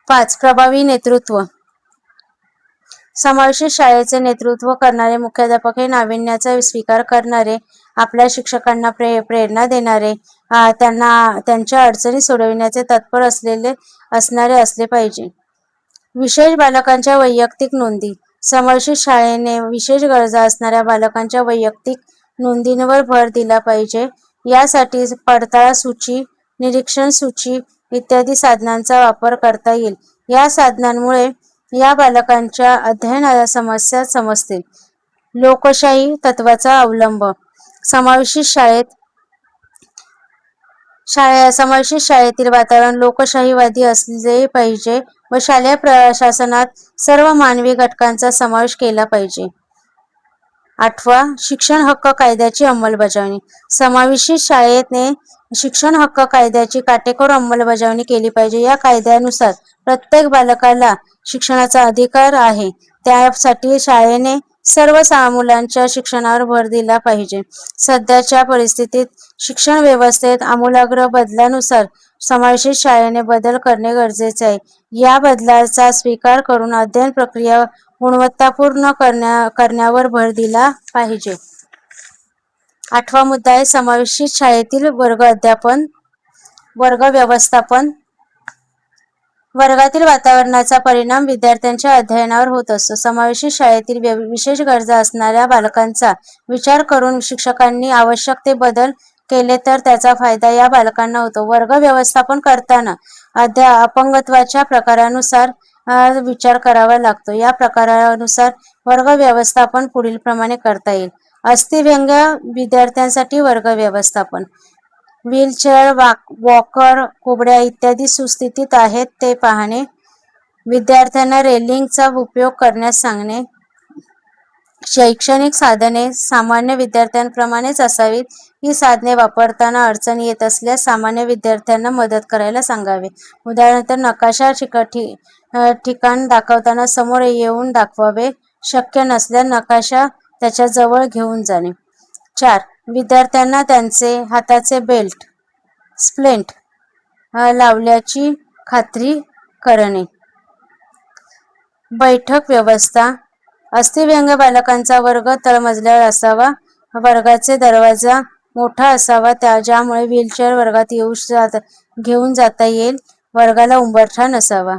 5. प्रभावी नेतृत्व. समावेशी शाळेचे नेतृत्व करणारे मुख्याध्यापक हे नाविन्याचा स्वीकार करणारे, आपल्या शिक्षकांना प्रेरणा देणारे, त्यांच्या अडचणी सोडविण्याचे तत्पर असणारे असले पाहिजे. विशेष बालकांच्या वैयक्तिक नोंदी. समावेशी शाळेने विशेष गरजा असणाऱ्या बालकांच्या वैयक्तिक नोंदींवर भर दिला पाहिजे. यासाठी पडताळ सूची, निरीक्षण सूची इत्यादी साधनांचा वापर करता येईल. या साधनांमुळे या बालकांच्या अध्ययन समस्या समजतील. लोकशाही तत्वाचा अवलंब. समावेशी शाळेतील वातावरण लोकशाहीवादी असले पाहिजे व शालेय प्रशासनात सर्व मानवी घटकांचा समावेश केला पाहिजे. 8वा, शिक्षण हक्क कायद्याची अंमलबजावणी. समावेशित शाळेने शिक्षण हक्क कायद्याची काटेकोर अंमलबजावणी केली पाहिजे. या कायद्यानुसार प्रत्येक बालकाला शिक्षणाचा अधिकार आहे. त्यासाठी शाळेने सर्व मुलांच्या शिक्षणावर भर दिला पाहिजे. सध्याच्या परिस्थितीत शिक्षण व्यवस्थेत आमूलाग्र बदलानुसार समावेशित शाळेने बदल करणे गरजेचे आहे. या बदलाचा स्वीकार करून अध्ययन प्रक्रिया गुणवत्तापूर्ण करण्यावर भर दिला पाहिजे. 8वा मुद्दा आहे समावेशित शाळेतील वर्ग व्यवस्थापन. वर्गातील वातावरणाचा परिणाम विद्यार्थ्यांच्या अध्ययनावर होत असतो. समावेशित शाळेतील विशेष गरजा असणाऱ्या बालकांचा विचार करून शिक्षकांनी आवश्यक ते बदल केले तर त्याचा फायदा या बालकांना होतो. वर्ग व्यवस्थापन करताना अपंगत्वाच्या प्रकारानुसार विचार करावा लागतो. या प्रकारानुसार वर्ग व्यवस्थापन पुढील प्रमाणे करता येईल. अस्थिव्यंग विद्यार्थ्यांसाठी वर्ग व्यवस्थापन. व्हीलचेअर, वॉकर, कुबड्या इत्यादी सुस्थितीत आहेत ते पाहणे. विद्यार्थ्यांना रेलिंगचा उपयोग करण्यास सांगणे. शैक्षणिक साधने सामान्य विद्यार्थ्यांप्रमाणेच असावीत. ही साधने वापरताना अडचण येत असल्यास सामान्य विद्यार्थ्यांना मदत करायला सांगावे. उदाहरणार्थ नकाशा ठिकाण दाखवताना समोर येऊन दाखवावे. शक्य नसल्यास नकाशा त्याच्या जवळ घेऊन जाणे. 4. विद्यार्थ्यांना त्यांचे हाताचे बेल्ट स्प्लेंट लावल्याची खात्री करणे. बैठक व्यवस्था. अस्थिव्यंग बालकांचा वर्ग तळमजल्यावर असावा. वर्गाचे दरवाजा मोठा असावा ज्यामुळे व्हीलचेअर वर्गात घेऊन जाता येईल. वर्गाला उंबरठा नसावा.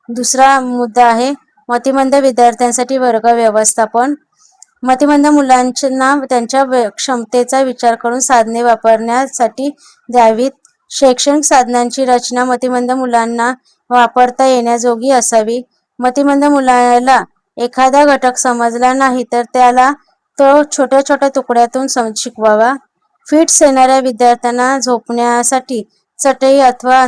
दुसरा मुद्दा आहे मतिमंद विद्यार्थ्यांसाठी वर्ग व्यवस्थापन. मतिमंद मुलांना त्यांच्या क्षमतेचा विचार करून साधने वापरण्यासाठी द्यावीत. शैक्षणिक साधनांची रचना मतिमंद मुलांना वापरता येण्याजोगी असावी. मतिमंद मुलाला एखादा घटक समजला नाही तर त्याला तो छोट्या छोट्या तुकड्यातून शिकवावा. फिट्स येणाऱ्या विद्यार्थ्यांना झोपण्यासाठी चटई अथवा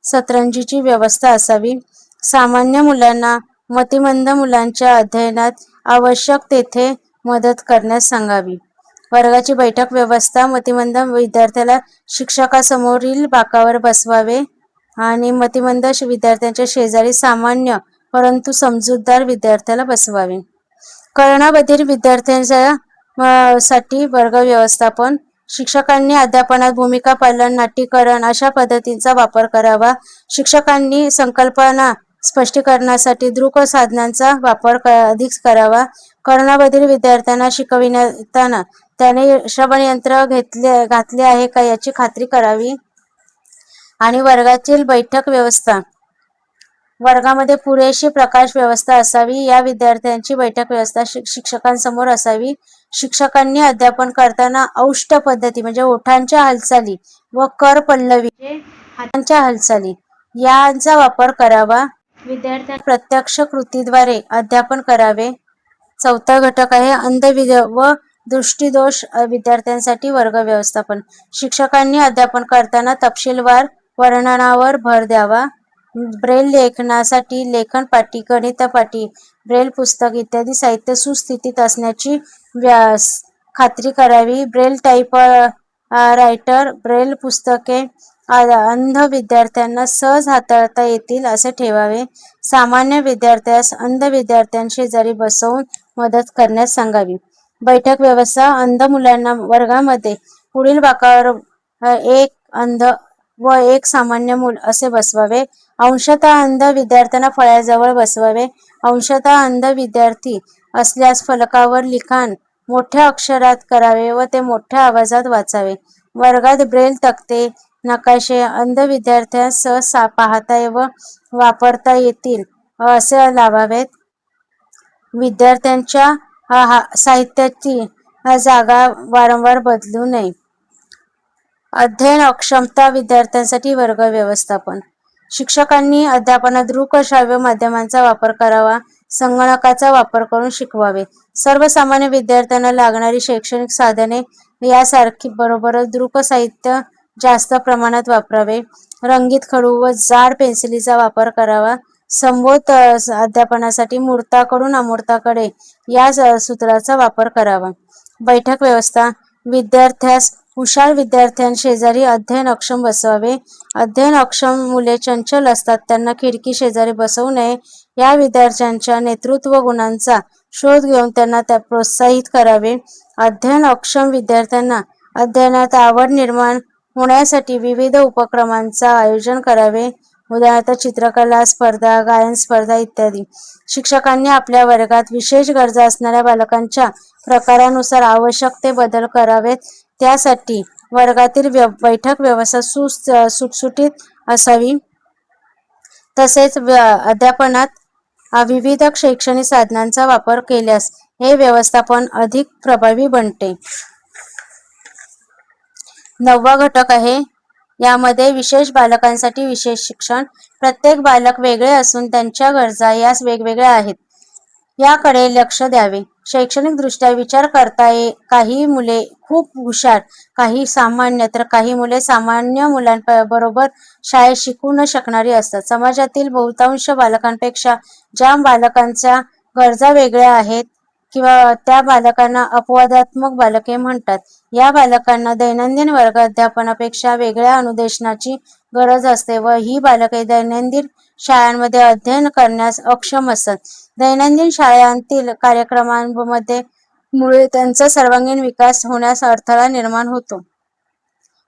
सतरंजीची व्यवस्था असावी. सामान्य मुलांना मतिमंद मुलांच्या अध्ययनात आवश्यक तेथे मदत करण्यास सांगावी. वर्गाची बैठक व्यवस्था. मतिमंद विद्यार्थ्याला शिक्षकासमोरील बाकावर बसवावे आणि मतिमंद विद्यार्थ्यांच्या शेजारी सामान्य परंतु समजूतदार विद्यार्थ्याला बसवावे. कळनाबधीर विद्यार्थ्यांच्या साठी वर्ग व्यवस्थापन. शिक्षकांनी अध्यापनात भूमिका पालन, नाट्यीकरण अशा पद्धतींचा वापर करावा. शिक्षकांनी संकल्पना स्पष्टीकरणासाठी दृक साधनांचा वापर अधिक करावा. कळनाबधीर विद्यार्थ्यांना शिकविताना त्याने श्रवणयंत्र घातले आहे का याची खात्री करावी. आणि वर्गातील बैठक व्यवस्था. वर्गामध्ये पुरेशी प्रकाश व्यवस्था असावी. या विद्यार्थ्यांची बैठक व्यवस्था शिक्षकांसमोर असावी. शिक्षकांनी अध्यापन करताना औष्ठ पद्धती म्हणजे ओठांच्या हालचाली व कर पल्लवी हातांच्या हालचाली यांचा वापर करावा. विद्यार्थ्यांना प्रत्यक्ष कृतीद्वारे अध्यापन करावे. 4था घटक आहे अंध व दृष्टिदोष विद्यार्थ्यांसाठी वर्ग व्यवस्थापन. शिक्षकांनी अध्यापन करताना तपशीलवार वर्णनावर भर द्यावा. ब्रेल लेखनासाठी लेखन पाटी, गणित पाटी, ब्रेल पुस्तक इत्यादी साहित्य सुस्थितीत असण्याची खात्री करावी. ब्रेल टाईप रायटर ब्रेल पुस्तके अंध विद्यार्थ्यांना सहज हाताळता येतील असे ठेवावे. सामान्य विद्यार्थ्यास अंध विद्यार्थ्यांशेजारी बसवून मदत करण्यास सांगावी. बैठक व्यवस्था. अंध मुलांना वर्गामध्ये पुढील बाकावर एक अंध व एक सामान्य मूल असे बसवावे. अंशतः अंध विद्यार्थ्यांना फळ्याजवळ बसवावे. अंशतः अंध विद्यार्थी असल्यास फलकावर लिखाण मोठ्या अक्षरात करावे व ते मोठ्या आवाजात वाचावे. वर्गात ब्रेल तक्ते, नकाशे अंध विद्यार्थ्यांस पाहता व वापरता येतील असे लावावेत. विद्यार्थ्यांच्या साहित्याची जागा वारंवार बदलू नये. अध्ययन अक्षमता विद्यार्थ्यांसाठी वर्ग व्यवस्थापन. शिक्षकांनी अध्यापनात दृक श्राव्य माध्यमांचा वापर करावा. संगणकाचा वापर करून शिकवावे. सर्वसामान्य विद्यार्थ्यांना लागणारी शैक्षणिक साधने यासारखी बरोबरच दृक साहित्य जास्त प्रमाणात वापरावे. रंगीत खडू व जाड पेन्सिलीचा वापर करावा. संबोध अध्यापनासाठी मूर्ताकडून अमूर्ताकडे या सूत्राचा वापर करावा. बैठक व्यवस्था. विद्यार्थ्यास हुशार विद्यार्थ्यांशेजारी अध्ययन अक्षम बसवावे. अध्ययन अक्षम मुले चंचल असतात, त्यांना खिडकी शेजारी बसवू नये. या विद्यार्थ्यांच्या नेतृत्व गुणांचा शोध घेऊन त्यांना प्रोत्साहित करावे. अध्ययन अक्षम विद्यार्थ्यांना अध्ययनात आवड निर्माण होण्यासाठी विविध उपक्रमांचा आयोजन करावे. उदाहरणार्थ चित्रकला स्पर्धा, गायन स्पर्धा इत्यादी. शिक्षकांनी आपल्या वर्गात विशेष गरजा असणाऱ्या बालकांच्या प्रकारानुसार आवश्यक ते बदल करावेत. त्यासाठी वर्गातील बैठक व्यवस्था सुटसुटीत असावी. तसेच अध्यापनात विविध शैक्षणिक साधनांचा वापर केल्यास हे व्यवस्थापन अधिक प्रभावी बनते. 9वा घटक आहे, यामध्ये विशेष बालकांसाठी विशेष शिक्षण. प्रत्येक बालक वेगळे असून त्यांच्या गरजा यास वेगवेगळ्या आहेत, याकडे लक्ष द्यावे. शैक्षणिक दृष्ट्या विचार करता काही मुले खूप हुशार, काही सामान्य, तर काही मुले सामान्य मुलांबरोबर शाळेत शिकू न शकणारी असतात. समाजातील बहुतांश बालकांपेक्षा ज्या बालकांच्या गरजा वेगळ्या आहेत किंवा त्या बालकांना अपवादात्मक बालके म्हणतात. या बालकांना दैनंदिन वर्ग अध्यापनापेक्षा वेगळ्या अनुदेशनाची गरज असते व ही बालके दैनंदिन शाळांमध्ये अध्ययन करण्यास अक्षम असतात. दैनंदिन शाळांतील कार्यक्रमांमध्ये मुळे त्यांचा सर्वांगीण विकास होण्यास अडथळा निर्माण होतो.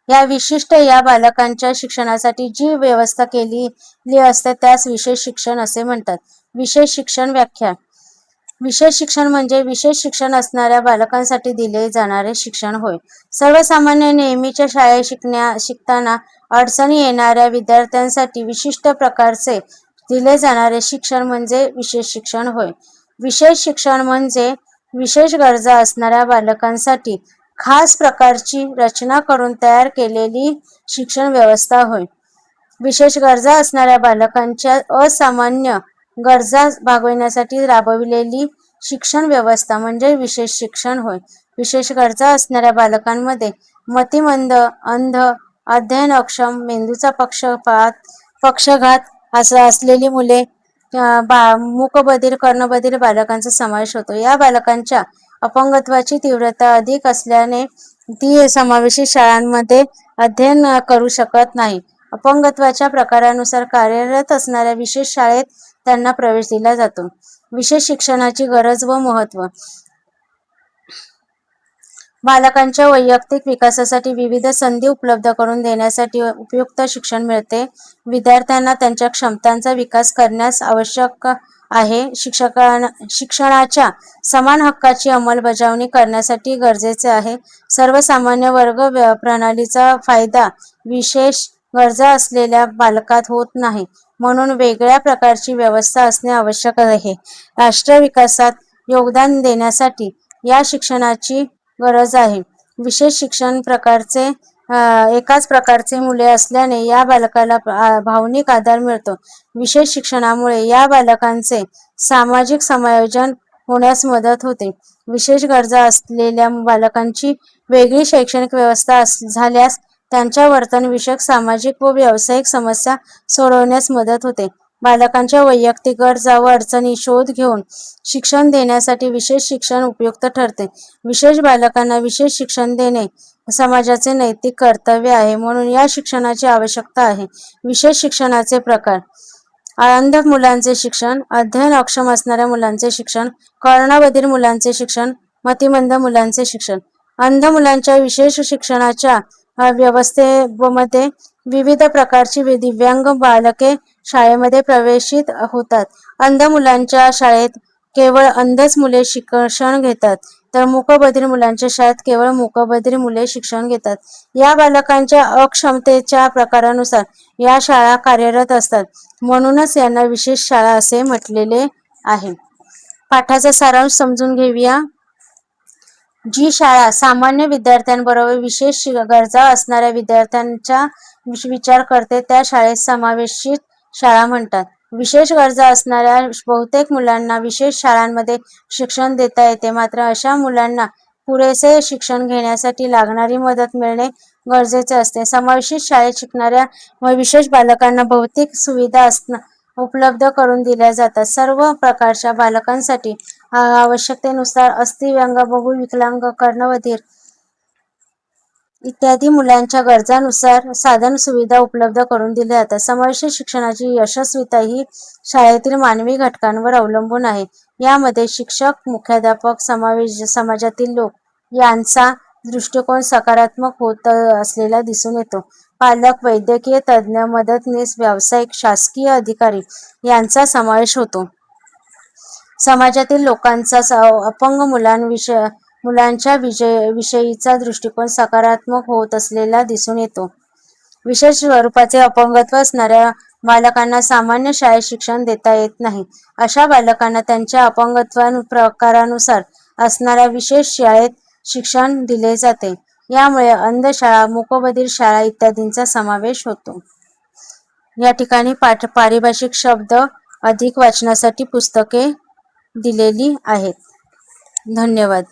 या बालकांच्या शिक्षणासाठी जी व्यवस्था केलेली असते त्यास विशेष शिक्षण असे म्हणतात. विशेष शिक्षण व्याख्या. विशेष शिक्षण म्हणजे विशेष शिक्षण असणाऱ्या बालकांसाठी दिले जाणारे शिक्षण होय. सर्वसामान्य नेहमीच्या शाळेत शिकताना अडचणी येणाऱ्या विद्यार्थ्यांसाठी विशिष्ट प्रकारचे दिले जाणारे शिक्षण म्हणजे विशेष शिक्षण होय. विशेष शिक्षण म्हणजे विशेष गरजा असणाऱ्या बालकांसाठी खास प्रकारची रचना करून तयार केलेली शिक्षण व्यवस्था होय. विशेष गरजा असणाऱ्या बालकांच्या असामान्य गरजा भागविण्यासाठी राबविलेली शिक्षण व्यवस्था म्हणजे विशेष शिक्षण होय. विशेष गरजा असणाऱ्या बालकांमध्ये मतिमंद, अंध, अध्ययन अक्षम, मेंदूचा पक्षघात असलेली मुले, मूकबधिर, कर्णबधिर बालकांचा समावेश होतो. या बालकांच्या अपंगत्वाची तीव्रता अधिक असल्याने ती समावेशित शाळांमध्ये अध्ययन करू शकत नाही. अपंगत्वाच्या प्रकारानुसार कार्यरत असणाऱ्या विशेष शाळेत त्यांना प्रवेश दिला जातो. विशेष शिक्षणाची गरज व महत्त्व. बालकांच्या वैयक्तिक विकासासाठी विविध संधी उपलब्ध करून देण्यासाठी उपयुक्त शिक्षण मिळते. विद्यार्थ्यांना त्यांच्या क्षमतांचा विकास करण्यास आवश्यक आहे. शिक्षणाच्या समान हक्काची अंमलबजावणी करण्यासाठी गरजेचे आहे. सर्वसामान्य वर्ग प्रणालीचा फायदा विशेष गरजा असलेल्या बालकात होत नाही, म्हणून वेगळ्या प्रकारची व्यवस्था असणे आवश्यक आहे. राष्ट्र विकासात योगदान देण्यासाठी या शिक्षणाची गरज आहे. विशेष शिक्षण एकाच प्रकारचे मुले असल्याने या बालकाला भावनिक आधार मिळतो. विशेष शिक्षणामुळे या बालकांचे सामाजिक समायोजन होण्यास मदत होते. विशेष गरजा असलेल्या बालकांची वेगळी शैक्षणिक व्यवस्था झाल्यास त्यांच्या वर्तनविषयक, सामाजिक व व्यावसायिक समस्या सोडवण्यास मदत होते. बालकांच्या वैयक्तिक गरजा व अडचणी शोध घेऊन शिक्षण देण्यासाठी विशेष शिक्षण उपयुक्त ठरते. विशेष बालकांना विशेष शिक्षण देणे समाजाचे नैतिक कर्तव्य आहे, म्हणून या शिक्षणाची आवश्यकता आहे. विशेष शिक्षणाचे प्रकार. अंध मुलांचे शिक्षण, अध्ययन अक्षम असणाऱ्या मुलांचे शिक्षण, कर्णबधिर मुलांचे शिक्षण, मतिमंद मुलांचे शिक्षण. अंध मुलांच्या विशेष शिक्षणाच्या व्यवस्थेमध्ये विविध प्रकारची दिव्यांग बालके शाळेमध्ये प्रवेशित होतात. अंध मुलांच्या शाळेत केवळ अंधच मुले शिक्षण घेतात, तर मूकबधिर मुलांच्या शाळेत केवळ मूकबधिर मुले शिक्षण घेतात. या बालकांच्या अक्षमतेच्या प्रकारानुसार या शाळा कार्यरत असतात, म्हणूनच यांना विशेष शाळा असे म्हटलेले आहे. पाठाचा सारांश समजून घेऊया. जी शाळा सामान्य विद्यार्थ्यांबरोबर विशेष गरजा असणाऱ्या विद्यार्थ्यांचा विचार करते त्या शाळेत समावेशित शाळा म्हणतात. विशेष गरजा असणाऱ्या बहुतेक मुलांना विशेष शाळांमध्ये शिक्षण देता येते, मात्र अशा मुलांना पुरेसे शिक्षण घेण्यासाठी लागणारी मदत मिळणे गरजेचे असते. समावेशित शाळेत शिकणाऱ्या व विशेष बालकांना भौतिक सुविधा उपलब्ध करून दिल्या जातात. सर्व प्रकारच्या बालकांसाठी आवश्यकतेनुसार अस्थिव्यंग, बहुविकलांग, कर्णबधिर इत्यादी मुलांच्या गरजांनुसार साधन सुविधा उपलब्ध करून दिल्या जातात. समावेशी शिक्षणाची यशस्वीता ही शाळेतील मानवी घटकांवर अवलंबून आहे. यामध्ये शिक्षक, मुख्याध्यापक, समाजातील लोक यांचा दृष्टिकोन सकारात्मक होत असलेला दिसून येतो. पालक, वैद्यकीय तज्ज्ञ, मदतनीस, व्यावसायिक, शासकीय अधिकारी यांचा समावेश होतो. समाजातील लोकांचा अपंग मुलांच्या विषयीचा दृष्टिकोन सकारात्मक होत असलेला दिसून येतो. विशेष स्वरूपाचे अपंगत्व असणाऱ्या बालकांना सामान्य शाळेत शिक्षण देता येत नाही. अशा बालकांना त्यांच्या अपंगत्व प्रकारानुसार असणाऱ्या विशेष शाळेत शिक्षण दिले जाते. यामुळे अंध शाळा, मूकबधिर शाळा इत्यादींचा समावेश होतो. या ठिकाणी पारिभाषिक शब्द अधिक वाचनासाठी पुस्तके दिलेली आहेत. धन्यवाद.